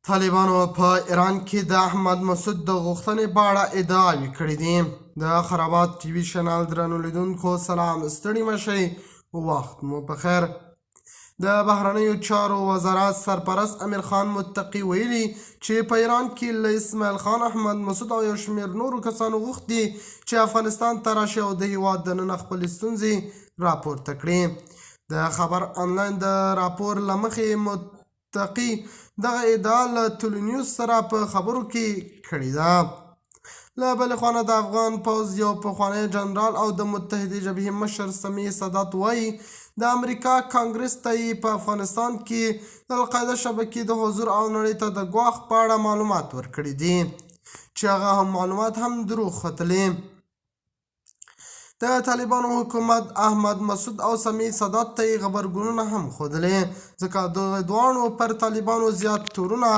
طالبانو په ایران کې د احمد مسعود د غوښتنې په اړه ادعاوې کړې دي. د خرابات ټي وي چینل درنو لیدونکو سلام، ستړي مه شئ، وخت مو په خیر. د بهرنیو چارو وزارت سرپرست امیر خان متقي ویلي چې په ایران کې له اسماعیل خان، احمد مسعود او یو شمېر نورو کسانو غوښتي چې افغانستان ته راشي او د هېواد دننه خپلې ستونزې راپورته کړي. د خبر آنلاین د راپور له مخې متقي دغه ادعا له تلونیوز سره په خبرو کې کړې ده. له بلې خوا د افغان پوځ یو پخوانی جنرال او د متحدې جبهې مشر سمیع سادات وایي د امریکا کانګرس ته یې په افغانستان کې د القاعده شبکې د حضور او نړۍ ته د ګواښ په اړه معلومات ورکړي دي چې هغه معلومات هم دروغ ختلي. د طالبانو حکومت احمد مسعود او سمیع سادات ته یې غبرګونونه هم ښودلي، ځکه دغه دواړو پر طالبانو زیات تورونه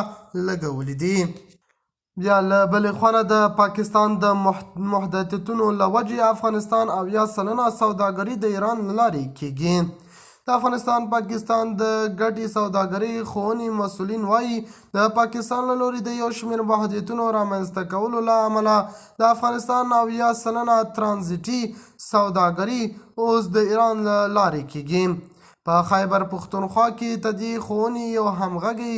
لګولي دي. بیا له بلې خوا د پاکستان د محدودیتونو له وجې افغانستان 80% سوداګري د ایران له لارې کیږي. د افغانستان پاکستان د ګډې سوداګرۍ ښوونې مسؤلین وایي د پاکستان له لوري د یو شمېر محدودیتونو رامنځته کولو له امله د افغانستان 80% ترانزیټي سوداګري اوس د ایران له لارې کیږي. په خیبر پښتونخوا کې د دې ښوونې یو همغږی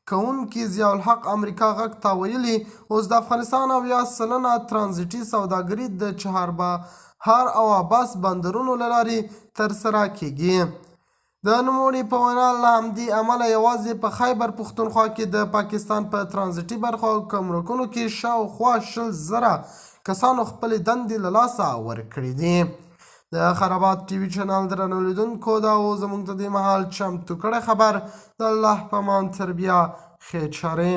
کوونکي ضیاءالحق امریکا غږ ته ویلي اوس د افغانستان 80% ترانزیټي سوداګري د چهاربهار او عباس بندرونو له لارې ترسره کیږي. د نوموړي په وینا له همدې امله یوازې په خیبر پښتونخوا کې د پاکستان په ترانزیټي برخو او ګمرکونو کې شاوخوا 20,000 کسانو خپلې دندې له لاسه ورکړې دي. د خرابات ټي وي چینل درنو لیدونکو دا و زموږ د دې مهال چمتو کړی خبر. د الله په امان، تر بیا خیر چارې.